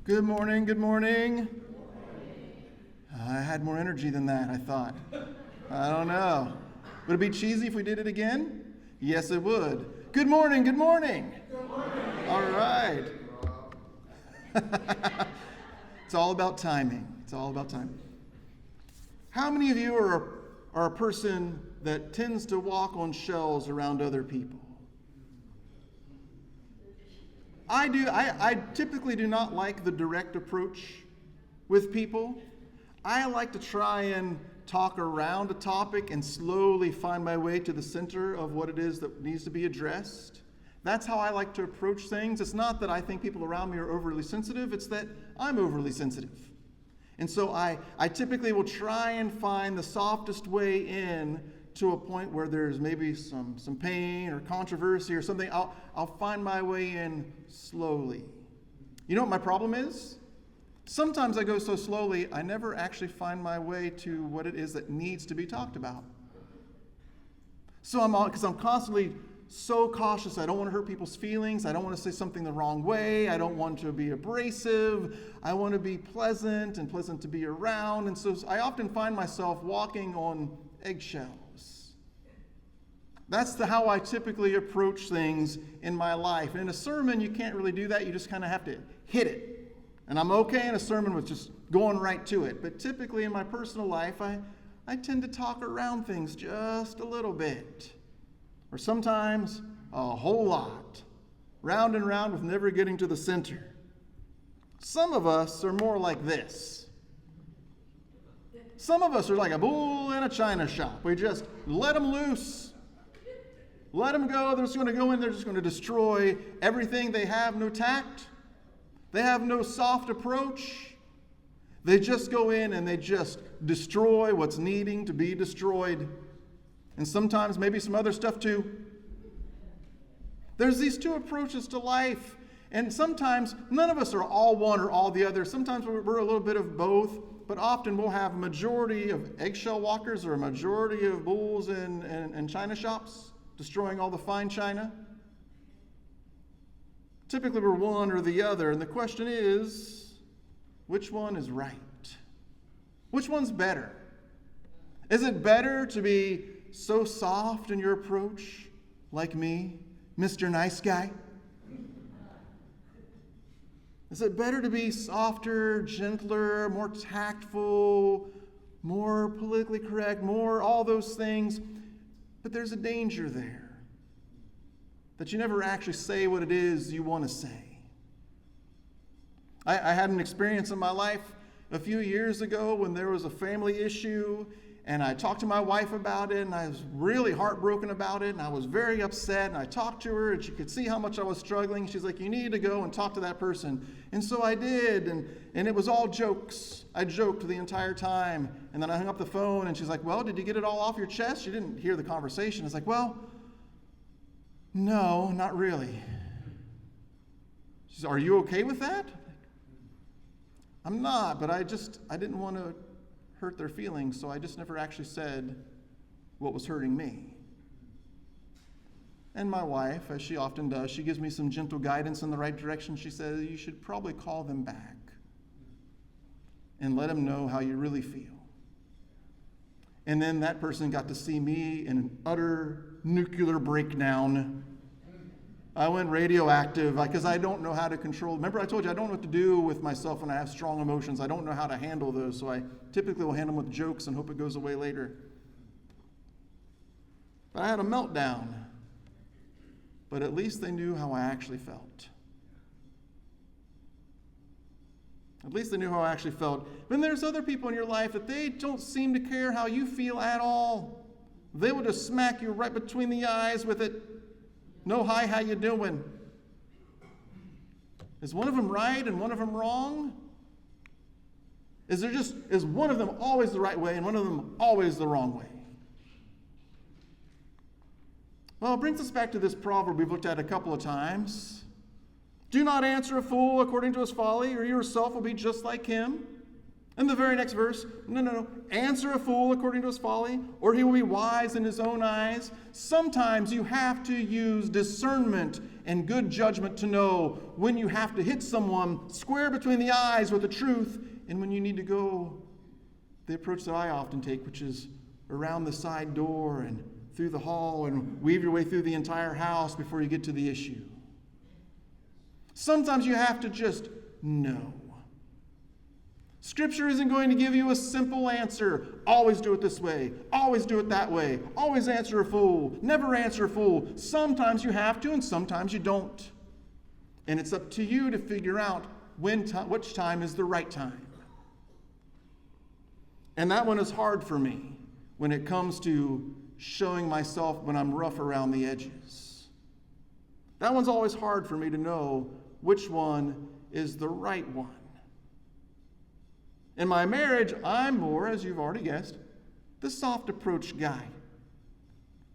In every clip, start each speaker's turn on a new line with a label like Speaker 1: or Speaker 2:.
Speaker 1: Good morning, good morning. I had more energy than that, I thought. I don't know. Would it be cheesy if we did it again? Yes, it would. Good morning, good morning.
Speaker 2: Good morning.
Speaker 1: All right. It's all about timing. It's all about timing. How many of you are a person that tends to walk on shells around other people? I do. I typically do not like the direct approach with people. I like to try and talk around a topic and slowly find my way to the center of what it is that needs to be addressed. That's how I like to approach things. It's not that I think people around me are overly sensitive, it's that I'm overly sensitive. And so I typically will try and find the softest way in to a point where there's maybe some pain or controversy or something. I'll find my way in slowly. You know what my problem is? Sometimes I go so slowly, I never actually find my way to what it is that needs to be talked about. So because I'm constantly so cautious. I don't want to hurt people's feelings. I don't want to say something the wrong way. I don't want to be abrasive. I want to be pleasant and pleasant to be around. And so I often find myself walking on eggshells. That's how I typically approach things in my life. And in a sermon, you can't really do that. You just kind of have to hit it. And I'm okay in a sermon with just going right to it. But typically in my personal life, I tend to talk around things just a little bit. Or sometimes a whole lot. Round and round with never getting to the center. Some of us are more like this. Some of us are like a bull in a china shop. We just let them loose. Let them go. They're just going to go in. They're just going to destroy everything. They have no tact. They have no soft approach. They just go in and they just destroy what's needing to be destroyed. And sometimes maybe some other stuff too. There's these two approaches to life. And sometimes none of us are all one or all the other. Sometimes we're a little bit of both. But often we'll have a majority of eggshell walkers or a majority of bulls in china shops, destroying all the fine china. Typically we're one or the other. And the question is, which one is right? Which one's better? Is it better to be so soft in your approach, like me, Mr. Nice Guy? Is it better to be softer, gentler, more tactful, more politically correct, more all those things? But there's a danger there, that you never actually say what it is you want to say. I had an experience in my life a few years ago when there was a family issue. And I talked to my wife about it, and I was really heartbroken about it, and I was very upset, and I talked to her, and she could see how much I was struggling. She's like, you need to go and talk to that person. And so I did, and it was all jokes. I joked the entire time, and then I hung up the phone, and she's like, well, did you get it all off your chest? She didn't hear the conversation. It's like, well, no, not really. She said, are you okay with that? I'm not, but I didn't want to hurt their feelings, so I just never actually said what was hurting me. And my wife, as she often does, she gives me some gentle guidance in the right direction. She says, you should probably call them back and let them know how you really feel. And then that person got to see me in an utter nuclear breakdown. I went radioactive because I don't know how to control. Remember I told you I don't know what to do with myself when I have strong emotions. I don't know how to handle those, so I typically will handle them with jokes and hope it goes away later. But I had a meltdown. But at least they knew how I actually felt. At least they knew how I actually felt. Then there's other people in your life that they don't seem to care how you feel at all. They will just smack you right between the eyes with it. No, hi, how you doing? Is one of them right and one of them wrong? Is one of them always the right way and one of them always the wrong way? Well, it brings us back to this proverb we've looked at a couple of times. Do not answer a fool according to his folly, or yourself will be just like him. And the very next verse, no. Answer a fool according to his folly, or he will be wise in his own eyes. Sometimes you have to use discernment and good judgment to know when you have to hit someone square between the eyes with the truth and when you need to go the approach that I often take, which is around the side door and through the hall and weave your way through the entire house before you get to the issue. Sometimes you have to just know. Scripture isn't going to give you a simple answer. Always do it this way. Always do it that way. Always answer a fool. Never answer a fool. Sometimes you have to and sometimes you don't. And it's up to you to figure out which time is the right time. And that one is hard for me when it comes to showing myself when I'm rough around the edges. That one's always hard for me to know which one is the right one. In my marriage, I'm more, as you've already guessed, the soft approach guy,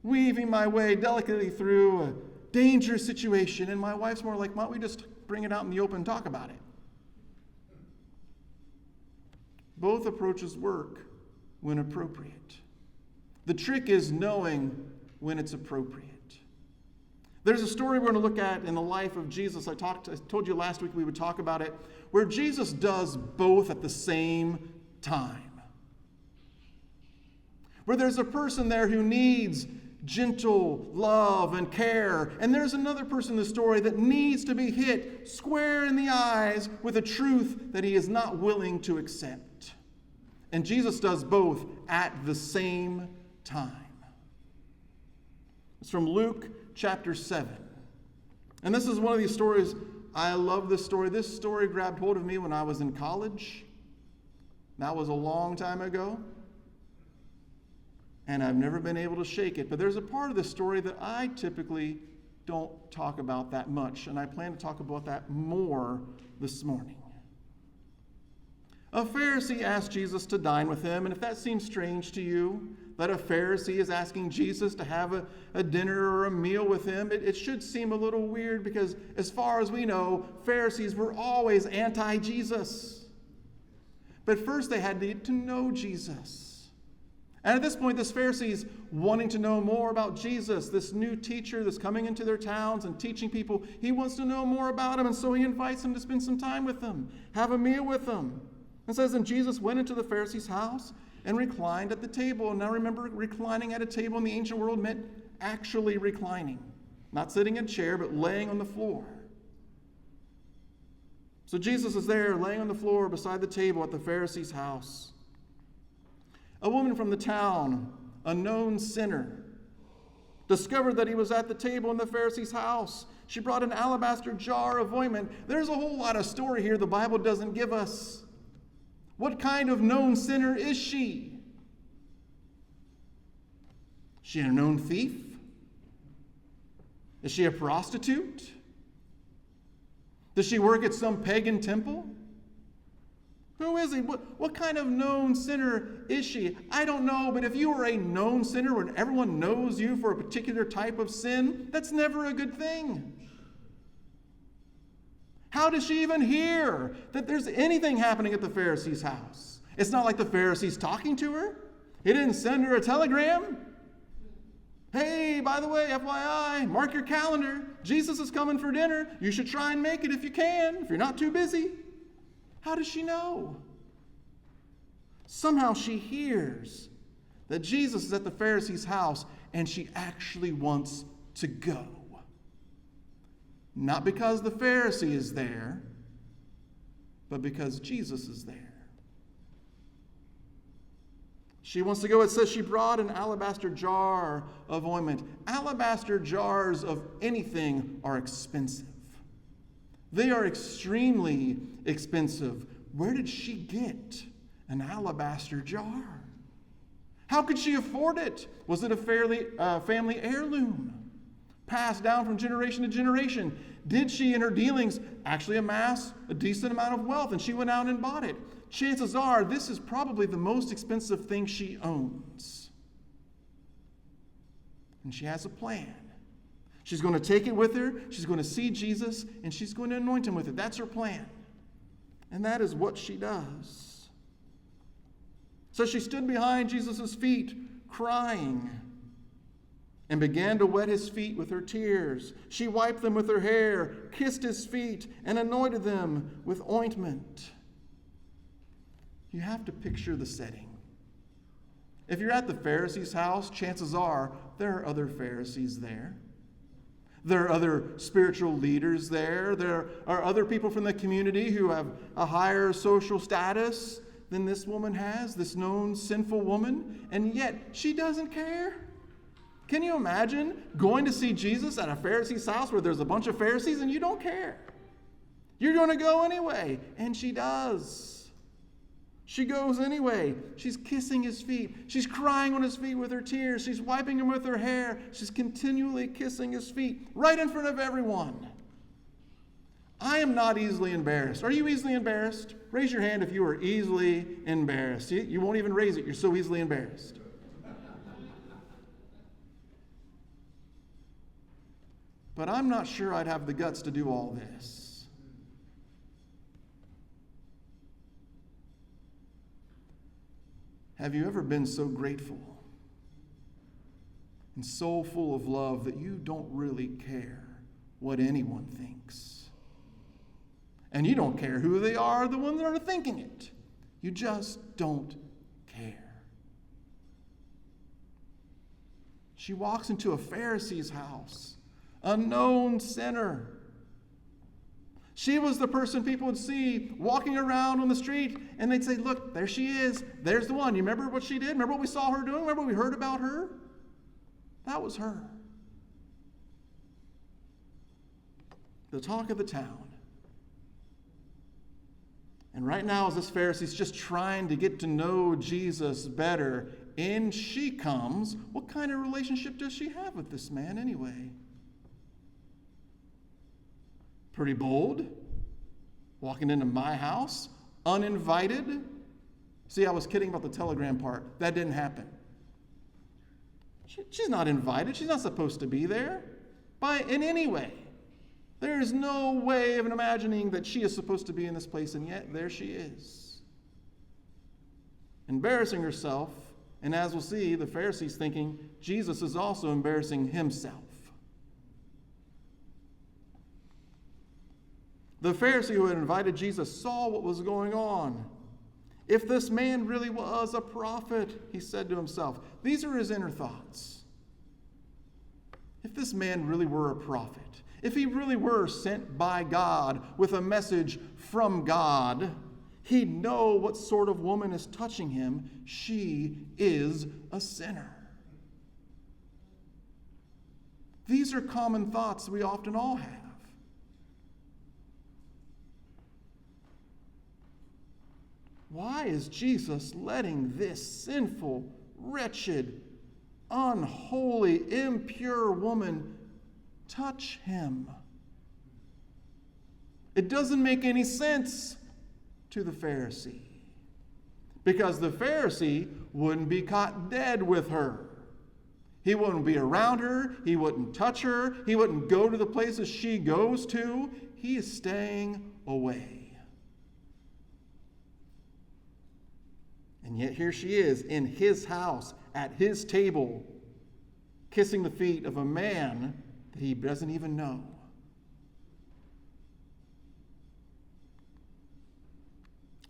Speaker 1: weaving my way delicately through a dangerous situation, and my wife's more like, why don't we just bring it out in the open and talk about it? Both approaches work when appropriate. The trick is knowing when it's appropriate. There's a story we're going to look at in the life of Jesus. I told you last week we would talk about it, where Jesus does both at the same time. Where there's a person there who needs gentle love and care, and there's another person in the story that needs to be hit square in the eyes with a truth that he is not willing to accept. And Jesus does both at the same time. It's from Luke chapter 7. And this is one of these stories. I love this story. This story grabbed hold of me when I was in college. That was a long time ago. And I've never been able to shake it. But there's a part of the story that I typically don't talk about that much. And I plan to talk about that more this morning. A Pharisee asked Jesus to dine with him. And if that seems strange to you, that a Pharisee is asking Jesus to have a dinner or a meal with him, it should seem a little weird because as far as we know, Pharisees were always anti-Jesus. But first they had to know Jesus. And at this point, this Pharisee's wanting to know more about Jesus, this new teacher that's coming into their towns and teaching people. He wants to know more about him, and so he invites him to spend some time with him, have a meal with him. It says, and Jesus went into the Pharisee's house and reclined at the table. And now remember, reclining at a table in the ancient world meant actually reclining. Not sitting in a chair, but laying on the floor. So Jesus is there, laying on the floor beside the table at the Pharisee's house. A woman from the town, a known sinner, discovered that he was at the table in the Pharisee's house. She brought an alabaster jar of ointment. There's a whole lot of story here the Bible doesn't give us. What kind of known sinner is she? Is she a known thief? Is she a prostitute? Does she work at some pagan temple? Who is he? What kind of known sinner is she? I don't know, but if you are a known sinner when everyone knows you for a particular type of sin, that's never a good thing. How does she even hear that there's anything happening at the Pharisee's house? It's not like the Pharisee's talking to her. He didn't send her a telegram. Hey, by the way, FYI, mark your calendar. Jesus is coming for dinner. You should try and make it if you can, if you're not too busy. How does she know? Somehow she hears that Jesus is at the Pharisee's house, and she actually wants to go. Not because the Pharisee is there, but because Jesus is there. She wants to go. It says she brought an alabaster jar of ointment. Alabaster jars of anything are expensive. They are extremely expensive. Where did she get an alabaster jar? How could she afford it? Was it a family heirloom? Passed down from generation to generation. Did she, in her dealings, actually amass a decent amount of wealth and she went out and bought it? Chances are this is probably the most expensive thing she owns. And she has a plan. She's going to take it with her, she's going to see Jesus, and she's going to anoint him with it. That's her plan. And that is what she does. So she stood behind Jesus' feet, crying, and began to wet his feet with her tears. She wiped them with her hair, kissed his feet, and anointed them with ointment. You have to picture the setting. If you're at the Pharisee's house, chances are there are other Pharisees there. There are other spiritual leaders there. There are other people from the community who have a higher social status than this woman has, this known sinful woman, and yet she doesn't care. Can you imagine going to see Jesus at a Pharisee's house where there's a bunch of Pharisees and you don't care? You're going to go anyway, and she does. She goes anyway. She's kissing his feet. She's crying on his feet with her tears. She's wiping him with her hair. She's continually kissing his feet right in front of everyone. I am not easily embarrassed. Are you easily embarrassed? Raise your hand if you are easily embarrassed. You won't even raise it. You're so easily embarrassed. But I'm not sure I'd have the guts to do all this. Have you ever been so grateful and so full of love that you don't really care what anyone thinks? And you don't care who they are, the ones that are thinking it. You just don't care. She walks into a Pharisee's house, a known sinner. She was the person people would see walking around on the street, and they'd say, look, there she is. There's the one. You remember what she did? Remember what we saw her doing? Remember what we heard about her? That was her. The talk of the town. And right now, as this Pharisee's just trying to get to know Jesus better, in she comes. What kind of relationship does she have with this man anyway? Pretty bold, walking into my house, uninvited. See, I was kidding about the telegram part. That didn't happen. She's not invited. She's not supposed to be there in any way. There is no way of imagining that she is supposed to be in this place, and yet there she is. Embarrassing herself, and as we'll see, the Pharisees thinking Jesus is also embarrassing himself. The Pharisee who had invited Jesus saw what was going on. If this man really was a prophet, he said to himself. These are his inner thoughts. If this man really were a prophet, if he really were sent by God with a message from God, he'd know what sort of woman is touching him. She is a sinner. These are common thoughts we often all have. Why is Jesus letting this sinful, wretched, unholy, impure woman touch him? It doesn't make any sense to the Pharisee, because the Pharisee wouldn't be caught dead with her. He wouldn't be around her. He wouldn't touch her. He wouldn't go to the places she goes to. He is staying away. And yet here she is in his house, at his table, kissing the feet of a man that he doesn't even know.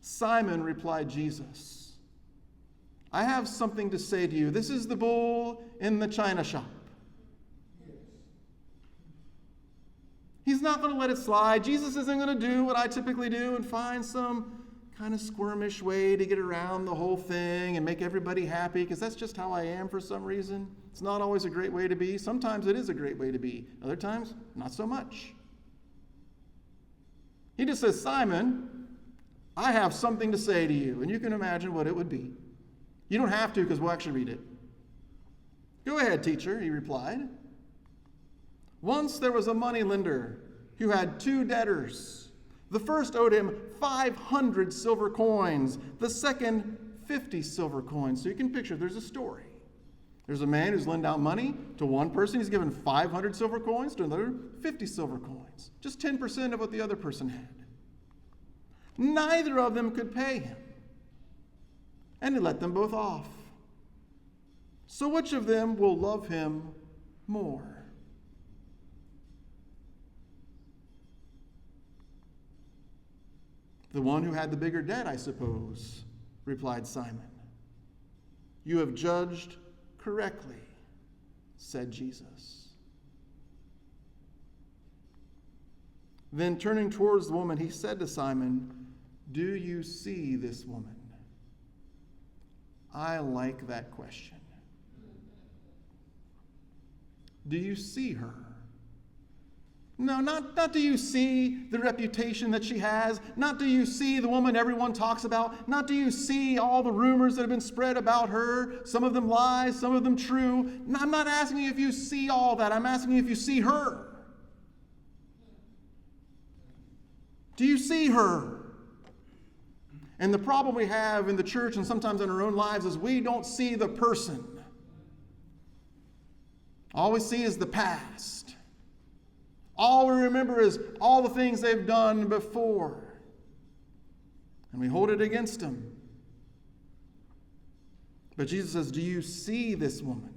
Speaker 1: Simon, replied Jesus, I have something to say to you. This is the bull in the china shop. He's not going to let it slide. Jesus isn't going to do what I typically do and find some kind of squirmish way to get around the whole thing and make everybody happy, because that's just how I am for some reason. It's not always a great way to be. Sometimes it is a great way to be. Other times, not so much. He just says, Simon, I have something to say to you. And you can imagine what it would be. You don't have to, because we'll actually read it. Go ahead, teacher, he replied. Once there was a moneylender who had 2 debtors. The first owed him 500 silver coins. The second, 50 silver coins. So you can picture, there's a story. There's a man who's lent out money to one person. He's given 500 silver coins, to another 50 silver coins. Just 10% of what the other person had. Neither of them could pay him. And he let them both off. So which of them will love him more? The one who had the bigger debt, I suppose, replied Simon. You have judged correctly, said Jesus. Then turning towards the woman, he said to Simon, do you see this woman? I like that question. Do you see her? No, not do you see the reputation that she has. Not do you see the woman everyone talks about. Not do you see all the rumors that have been spread about her. Some of them lies, some of them true. No, I'm not asking you if you see all that. I'm asking you if you see her. Do you see her? And the problem we have in the church and sometimes in our own lives is we don't see the person. All we see is the past. All we remember is all the things they've done before. And we hold it against them. But Jesus says, do you see this woman?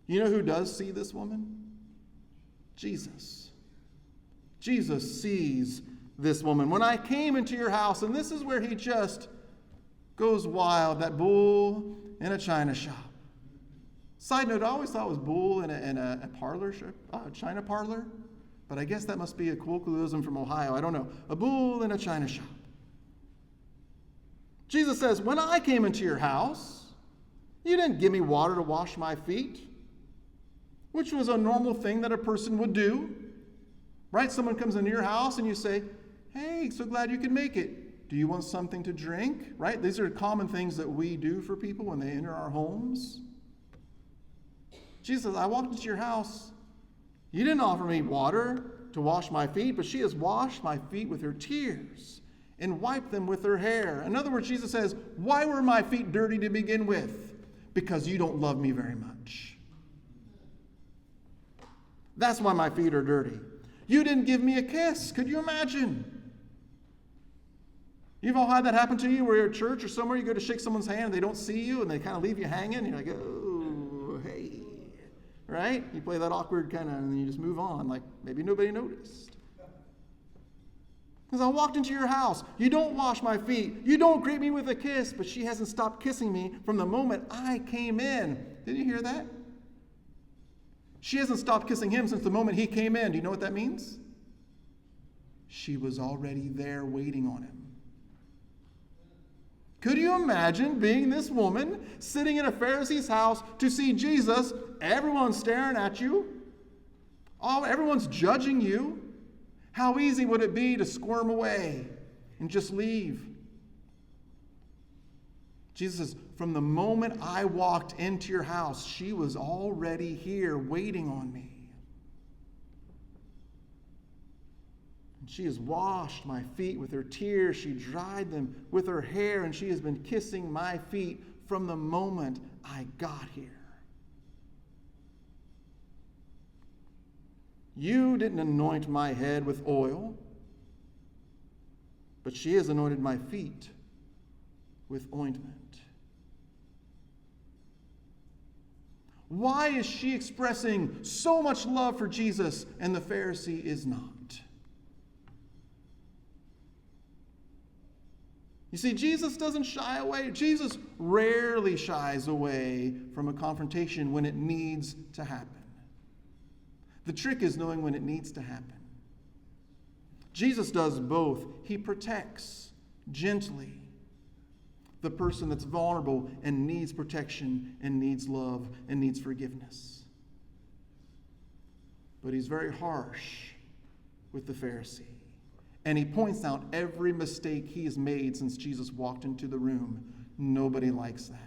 Speaker 1: You know who does see this woman? Jesus. Jesus sees this woman. When I came into your house, and this is where he just goes wild, that bull in a china shop. Side note, I always thought it was bull in a parlor shop, china parlor, but I guess that must be a colloquialism from Ohio. I don't know. A bull in a china shop. Jesus says, when I came into your house, you didn't give me water to wash my feet, which was a normal thing that a person would do. Right? Someone comes into your house and you say, hey, so glad you could make it. Do you want something to drink? Right? These are common things that we do for people when they enter our homes. Jesus says, I walked into your house. You didn't offer me water to wash my feet, but she has washed my feet with her tears and wiped them with her hair. In other words, Jesus says, why were my feet dirty to begin with? Because you don't love me very much. That's why my feet are dirty. You didn't give me a kiss. Could you imagine? You've all had that happen to you where you're at church or somewhere, you go to shake someone's hand and they don't see you and they kind of leave you hanging. You're like, oh, hey. Right? You play that awkward kind of, and then you just move on like maybe nobody noticed. Because I walked into your house. You don't wash my feet. You don't greet me with a kiss, but she hasn't stopped kissing me from the moment I came in. Did you hear that? She hasn't stopped kissing him since the moment he came in. Do you know what that means? She was already there waiting on him. Could you imagine being this woman sitting in a Pharisee's house to see Jesus? Everyone's staring at you. Everyone's judging you. How easy would it be to squirm away and just leave? Jesus says, from the moment I walked into your house, she was already here waiting on me. And she has washed my feet with her tears. She dried them with her hair, and she has been kissing my feet from the moment I got here. You didn't anoint my head with oil, but she has anointed my feet with ointment. Why is she expressing so much love for Jesus and the Pharisee is not? You see, Jesus doesn't shy away. Jesus rarely shies away from a confrontation when it needs to happen. The trick is knowing when it needs to happen. Jesus does both. He protects gently the person that's vulnerable and needs protection and needs love and needs forgiveness. But he's very harsh with the Pharisee. And he points out every mistake he has made since Jesus walked into the room. Nobody likes that.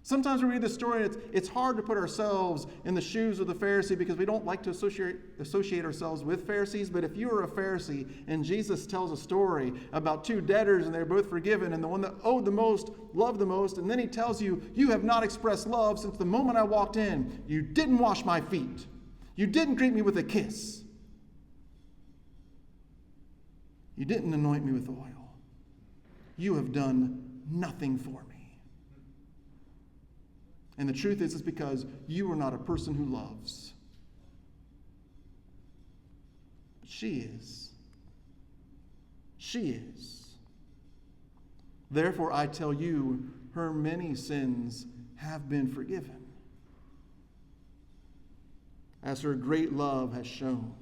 Speaker 1: Sometimes we read this story and it's hard to put ourselves in the shoes of the Pharisee because we don't like to associate ourselves with Pharisees. But if you were a Pharisee and Jesus tells a story about two debtors and they're both forgiven and the one that owed the most loved the most, and then he tells you, you have not expressed love since the moment I walked in. You didn't wash my feet. You didn't greet me with a kiss. You didn't anoint me with oil. you have done nothing for me. And the truth is, it's because you are not a person who loves. But she is. She is. Therefore, I tell you, her many sins have been forgiven, as her great love has shown.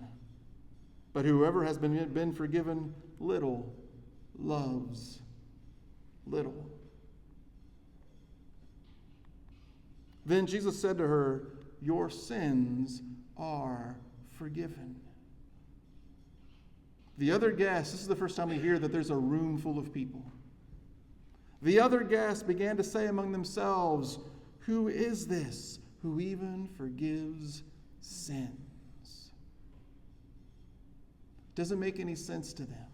Speaker 1: But whoever has been forgiven little loves little. Then Jesus said to her, your sins are forgiven. The other guests, this is the first time we hear that there's a room full of people. The other guests began to say among themselves, who is this who even forgives sins? Doesn't make any sense to them.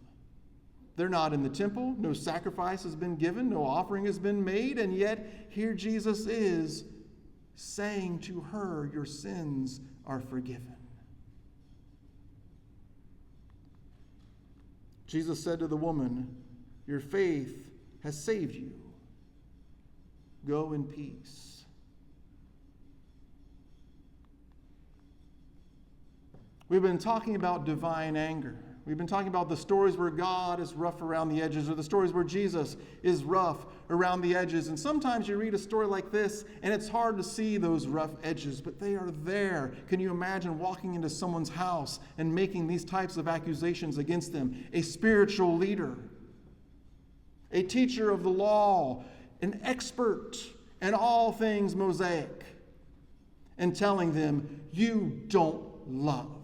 Speaker 1: They're not in the temple. No sacrifice has been given. No offering has been made. And yet here Jesus is saying to her, your sins are forgiven. Jesus said to the woman, your faith has saved you. Go in peace. We've been talking about divine anger. We've been talking about the stories where God is rough around the edges, or the stories where Jesus is rough around the edges. And sometimes you read a story like this, and it's hard to see those rough edges, but they are there. Can you imagine walking into someone's house and making these types of accusations against them? A spiritual leader, a teacher of the law, an expert in all things Mosaic, and telling them, you don't love.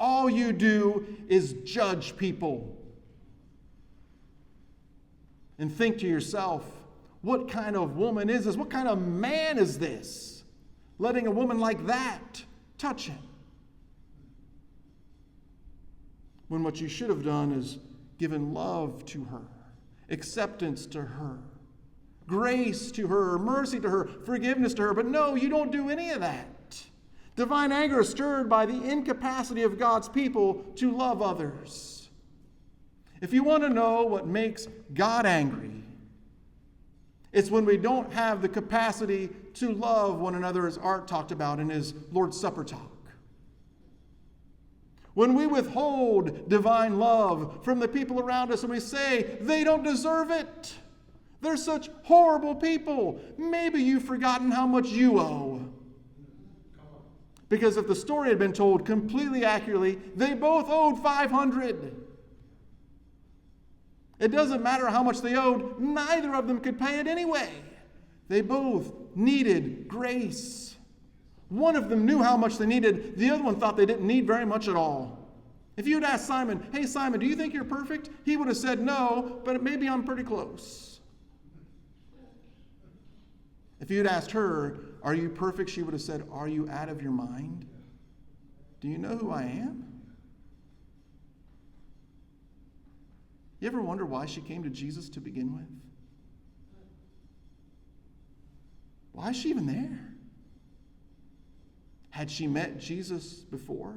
Speaker 1: All you do is judge people. And think to yourself, what kind of woman is this? What kind of man is this? Letting a woman like that touch him. When what you should have done is given love to her, acceptance to her, grace to her, mercy to her, forgiveness to her. But no, you don't do any of that. Divine anger is stirred by the incapacity of God's people to love others. If you want to know what makes God angry, it's when we don't have the capacity to love one another, as Art talked about in his Lord's Supper talk. When we withhold divine love from the people around us and we say, they don't deserve it. They're such horrible people. Maybe you've forgotten how much you owe. Because if the story had been told completely accurately, they both owed 500. It doesn't matter how much they owed. Neither of them could pay it anyway. They both needed grace. One of them knew how much they needed. The other one thought they didn't need very much at all. If you'd asked Simon, hey Simon, do you think you're perfect? He would have said no, but maybe I'm pretty close. If you'd asked her, are you perfect? She would have said, are you out of your mind? Do you know who I am? You ever wonder why she came to Jesus to begin with? Why is she even there? Had she met Jesus before?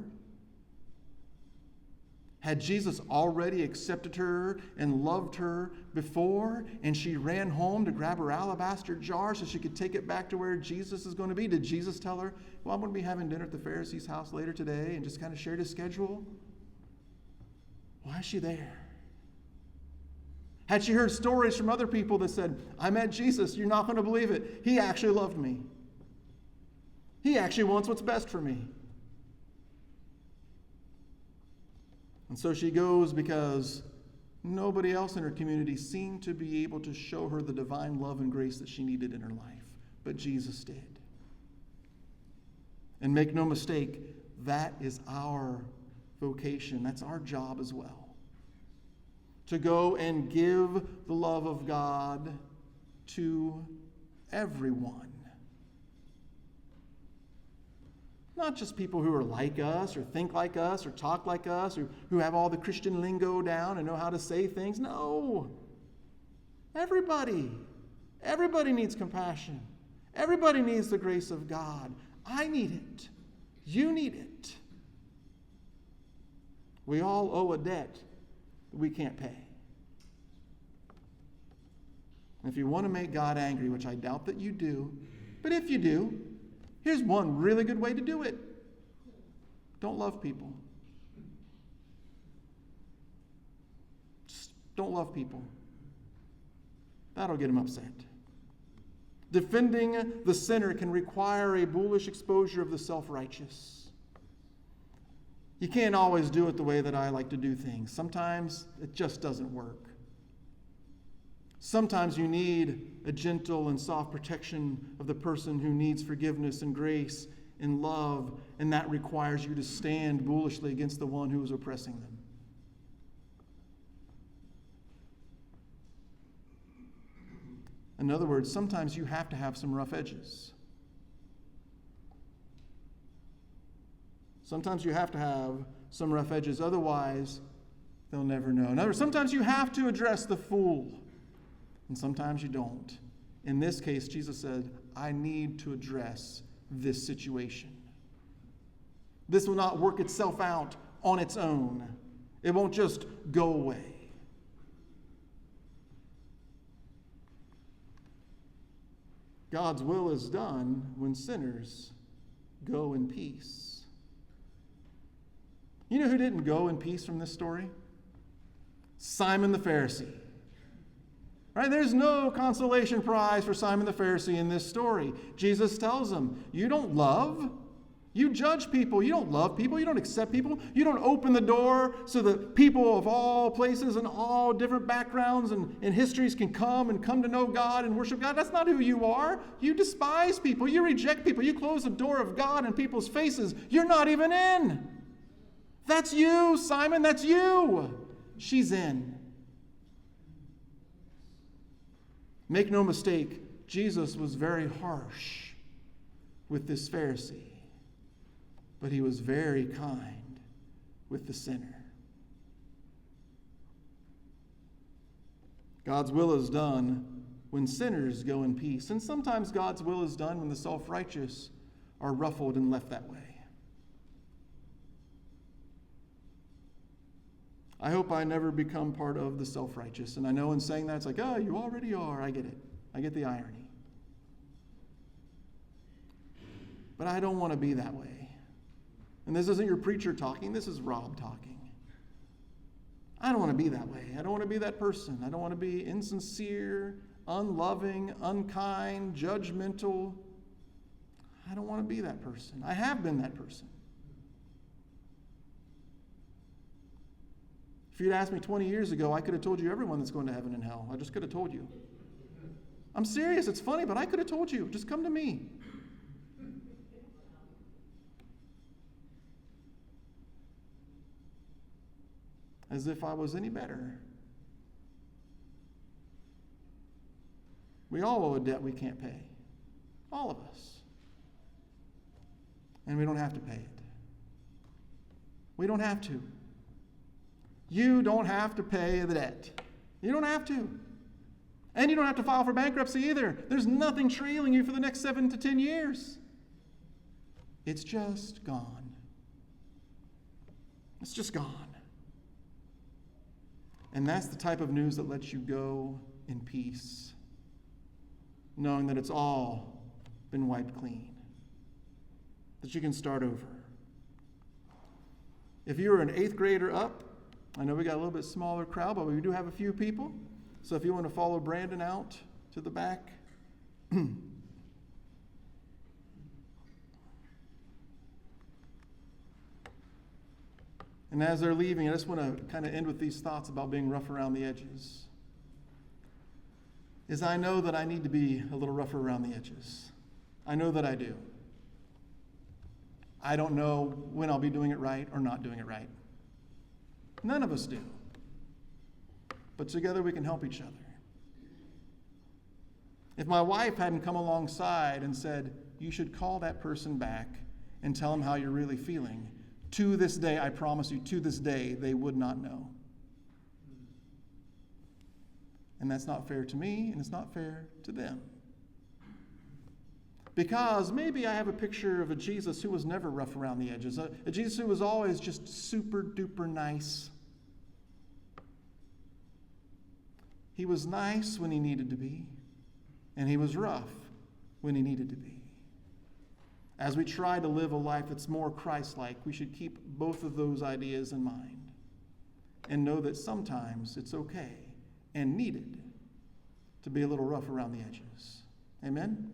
Speaker 1: Had Jesus already accepted her and loved her before, and she ran home to grab her alabaster jar so she could take it back to where Jesus is going to be? Did Jesus tell her, well, I'm going to be having dinner at the Pharisee's house later today, and just kind of shared his schedule? Why is she there? Had she heard stories from other people that said, I met Jesus, you're not going to believe it. He actually loved me. He actually wants what's best for me. And so she goes because nobody else in her community seemed to be able to show her the divine love and grace that she needed in her life. But Jesus did. And make no mistake, that is our vocation. That's our job as well. To go and give the love of God to everyone. Not just people who are like us or think like us or talk like us or who have all the Christian lingo down and know how to say things. No. Everybody. Everybody needs compassion. Everybody needs the grace of God. I need it. You need it. We all owe a debt that we can't pay. And if you want to make God angry, which I doubt that you do, but if you do, here's one really good way to do it. Don't love people. Just don't love people. That'll get him upset. Defending the sinner can require a bullish exposure of the self-righteous. You can't always do it the way that I like to do things. Sometimes it just doesn't work. Sometimes you need a gentle and soft protection of the person who needs forgiveness and grace and love, and that requires you to stand bullishly against the one who is oppressing them. In other words, sometimes you have to have some rough edges. Sometimes you have to have some rough edges, otherwise they'll never know. In other words, sometimes you have to address the fool, and sometimes you don't. In this case, Jesus said, I need to address this situation. This will not work itself out on its own. It won't just go away. God's will is done when sinners go in peace. You know who didn't go in peace from this story? Simon the Pharisee. Right? There's no consolation prize for Simon the Pharisee in this story. Jesus tells him, you don't love. You judge people. You don't love people. You don't accept people. You don't open the door so that people of all places and all different backgrounds and histories can come to know God and worship God. That's not who you are. You despise people. You reject people. You close the door of God in people's faces. You're not even in. That's you, Simon. That's you. She's in. Make no mistake, Jesus was very harsh with this Pharisee. But he was very kind with the sinner. God's will is done when sinners go in peace. And sometimes God's will is done when the self-righteous are ruffled and left that way. I hope I never become part of the self-righteous. And I know in saying that, it's like, oh, you already are. I get it. I get the irony. But I don't want to be that way. And this isn't your preacher talking, this is Rob talking. I don't want to be that way. I don't want to be that person. I don't want to be insincere, unloving, unkind, judgmental. I don't want to be that person. I have been that person. If you'd asked me 20 years ago, I could have told you everyone that's going to heaven and hell. I just could have told you. I'm serious, it's funny, but I could have told you. Just come to me. As if I was any better. We all owe a debt we can't pay. All of us. And we don't have to pay it. We don't have to. You don't have to pay the debt. You don't have to. And you don't have to file for bankruptcy either. There's nothing trailing you for the next 7 to 10 years. It's just gone. It's just gone. And that's the type of news that lets you go in peace, knowing that it's all been wiped clean, that you can start over. If you were an 8th grader up, I know we got a little bit smaller crowd, but we do have a few people. So if you want to follow Brandon out to the back. And as they're leaving, I just want to kind of end with these thoughts about being rough around the edges. Is I know that I need to be a little rougher around the edges. I know that I do. I don't know when I'll be doing it right or not doing it right. None of us do. But together we can help each other. If my wife hadn't come alongside and said, you should call that person back and tell them how you're really feeling, to this day, I promise you, to this day, they would not know. And that's not fair to me, and it's not fair to them. Because maybe I have a picture of a Jesus who was never rough around the edges, a Jesus who was always just super duper nice. He was nice when he needed to be, and he was rough when he needed to be. As we try to live a life that's more Christ-like, we should keep both of those ideas in mind and know that sometimes it's okay and needed to be a little rough around the edges. Amen?